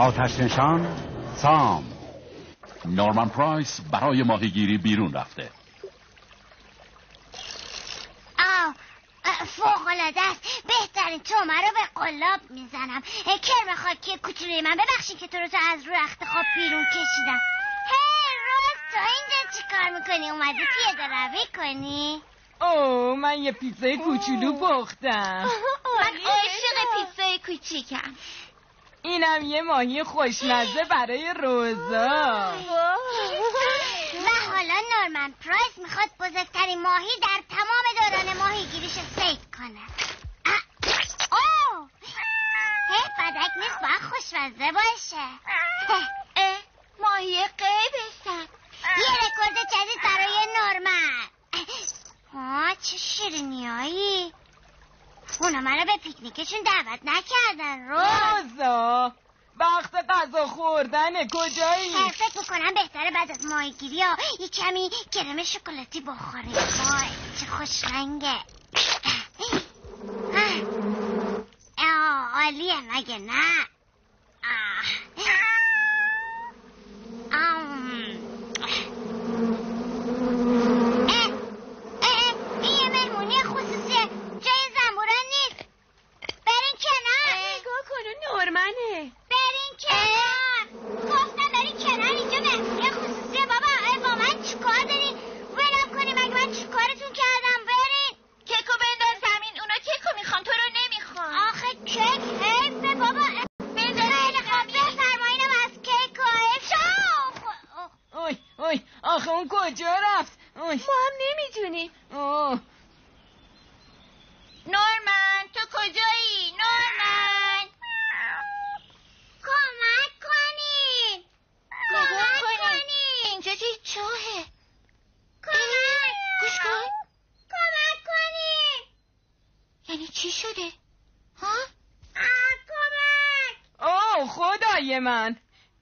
آتش نشان سام. نورمن پرایس برای ماهیگیری بیرون رفته. فوق‌العاده است. بهترین تومه رو به قلاب میزنم. کرم خاکی کوچولوی من، ببخشید که تو رو از رو رخت خواب بیرون کشیدم. هی روز، تو اینجا چی کار میکنی؟ اومدی پیاده روی کنی؟ من یه پیتزای کوچولو پختم. من عاشق پیتزای کوچیکم. اینم یه ماهی خوشمزه برای روزا. و حالا نورمن پرایس میخواد بزرگترین ماهی در تمام دوران ماهیگیریش صید کنه. بدک نیست، باید خوشمزه باشه. ماهی قیبستم. یه رکورد جدید برای نورمن. چه شیرینیایی. اونا منو به پیکنیکشون دعوت نکردن. روزا وقت غذا خوردنه، کجایی؟ فکر میکنم بهتره بعد از ماهیگیری یه کمی کرم شکلاتی بخوریم. چه خوش رنگه. عالیه مگه نه؟ این یه مهمونی خصوصیه، جای زنبوران نیست. برین کنار. نگاه کن نورمنه. برین کنار. گفتم برین کنار، اینجا مهمونی خصوصیه. بابا با من چیکار داری؟ ولم کنی، مگه من چیکارتون کردم؟ برین. کیکو بنداز زمین. اونا کیکو میخوان، تو رو نمیخوان. آخه کیک حیفه بابا. خیلی خوب، بفرمایینم از کیک و حیف. اوی آخه اون کجا رفت؟ ما هم نمیدونیم. نورمن تو کجایی؟ نورمن کمک کنین. اینجا چه چاهه؟ گوش کن. کمک کنین. یعنی چی شده؟ کمک. خدای من،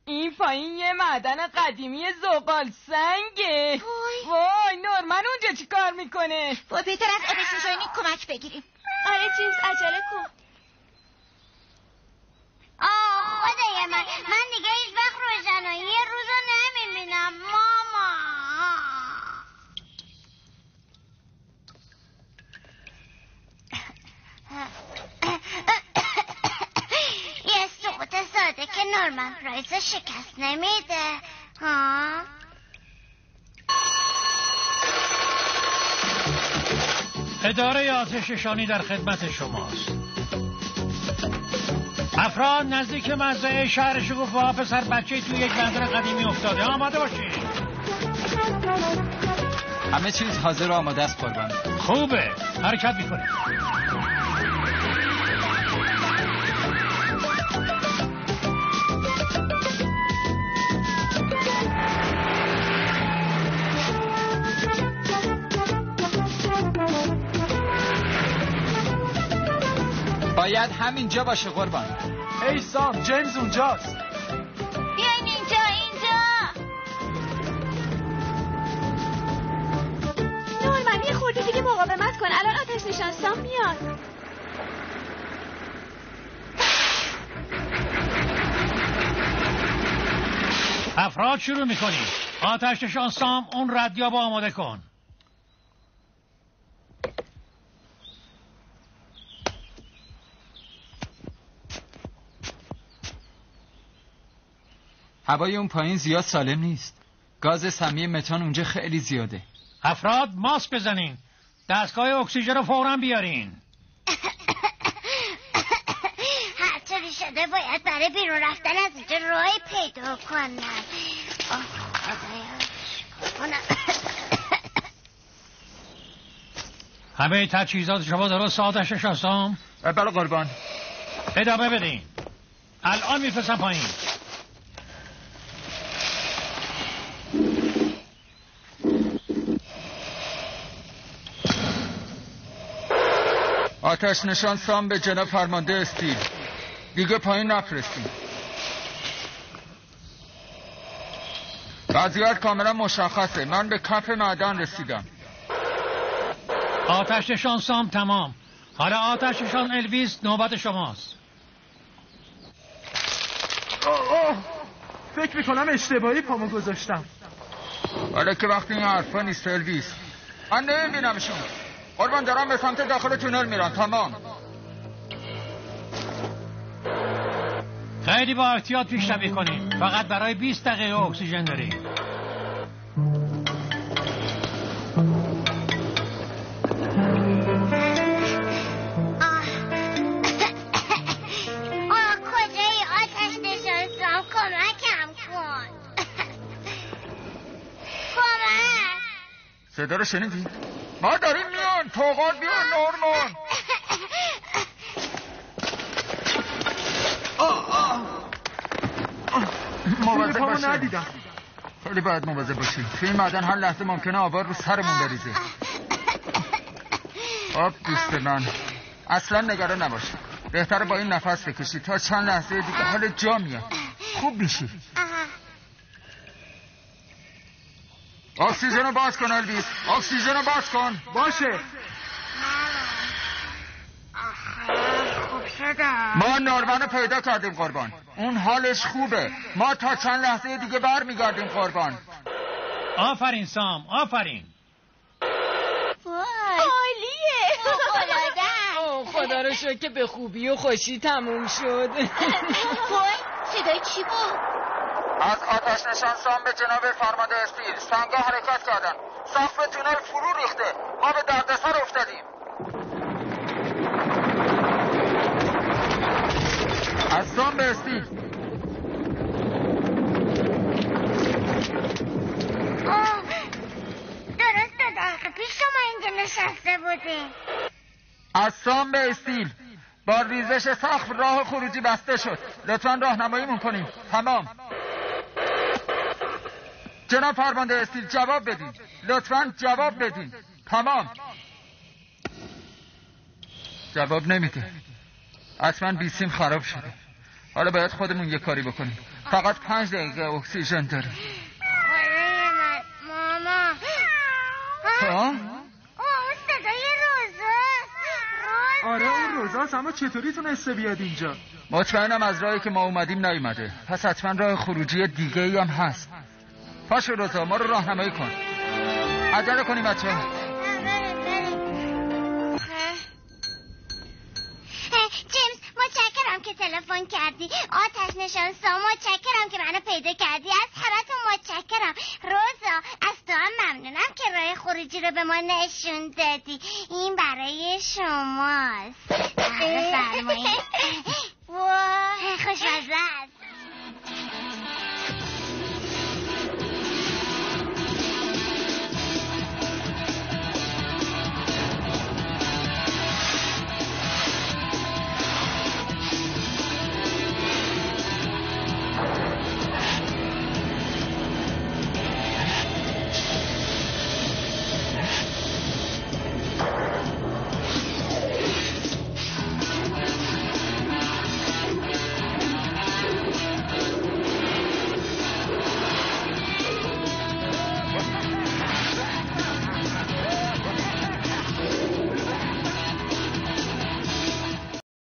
این پایین یه معدن قدیمی زغال سنگه. وای نورمن اونجا چی کار میکنه؟ باید بهتر از آتش نشانی کمک بگیریم. آره جیمز عجله کن. خدای من دیگه هیچ وقت روشنایی یه روزو نمیبینم. ماما یه سقوط ساده که نورمن پرایس شکست نمیده. اداره آتش نشانی در خدمت شماست. افراد نزدیک مزرعه شهر شکوفه‌ها پسر بچه توی یک بندر قدیمی افتاده. آماده باشید. همه چیز حاضر و آماده است قربان. خوبه، حرکت میکنیم. باید همینجا باشه قربان. ای سام، جیمز اونجاست. بیاین اینجا. نورمن یه خورده دیگه مقاومت کن، الان آتش نشان سام میاد. افراد شروع میکنیم. آتش نشان سام، اون ردیاب آماده کن. هوای اون پایین زیاد سالم نیست. گاز سمی متان اونجا خیلی زیاده. افراد ماسک بزنین. دستگاه اکسیژن رو فوراً بیارین. هرطوری شده باید برای بیرون رفتن از اینجا راهی پیدا کنن. همه تجهیزات شما درست آتش نشان سام؟ بله قربان. ادامه بدین. الان میفرستم پایین. آتش نشان سام به جناب فرمانده استیل. دیگه پایین نفرستیم. وضعیت کاملا مشخصه. من به کف معدن رسیدم. آتش نشان سام تمام. حالا آتش نشان الویس نوبت شماست. فکر میکنم اشتباهی پامو گذاشتم. حالا که وقتی این حرفا نیست الویس. من نمیبینمشون. قربان دارم به سمت داخل تونل میرن. تمام. خیلی با احتیاط پیشروی کنیم. فقط برای 20 دقیقه اکسیژن داریم. کجایی آتش نشان سام؟ کمکم کن. کمک. صدا رو شنیدی؟ ما داریم میان. توقات بیان نورمان. مواظب پامو باشی. ندیدم. خیلی باید مواظب باشی. توی این معدن هر لحظه ممکنه آوار رو سرمون بریزه. دوست من اصلا نگران نباش. بهتره با این نفس بکشی تا چند لحظه دیگه حال جا میاد. خوب میشی. اکسیژن رو باز کن الویس. اکسیژن رو باز کن. باشه. خوب شدم. ما نورمن رو پیدا کردیم قربان. اون حالش خوبه. ما تا چند لحظه دیگه برمیگردیم قربان. آفرین سام، آفرین. عالیه. خدا رو شکر که به خوبی و خوشی تموم شد. صدای چی بود؟ از آتش نشان سام به جناب فرمانده استیل سنگا حرکت کردن. سقف تونل فرو ریخته. ما به دردسر افتادیم. از سام به استیل. درست 2 دقیقه پیش شما اینجا نشسته بودیم. از سام به استیل. با ریزش سقف راه خروجی بسته شد. لطفاً راهنماییمون کنیم. تمام. جناب فرمانده استیل جواب بدین. لطفاً جواب بدین. تمام. جواب نمیده. اصلا بیسیم خراب شده. حالا باید خودمون یه کاری بکنیم. فقط 5 دقیقه اکسیژن داریم. خدای من ماما. ها؟ صدای روزاست. آره اون روزاست، اما چطوری تونسته بیاد اینجا؟ مطمئنم از راهی که ما اومدیم نیومده. پس حتما راه خروجی دیگه ای هم هست. پاشو روزا ما رو راهنمایی کن. عجله کنیم بچه‌ها. جیمز متشکرم که تلفن کردی. آتش نشان سام متشکرم که منو پیدا کردی. از همتون متشکرم. روزا از تو هم ممنونم که راه خروجی رو به ما نشون دادی. این برای شماست. بفرمایید. وای خوشمزه است.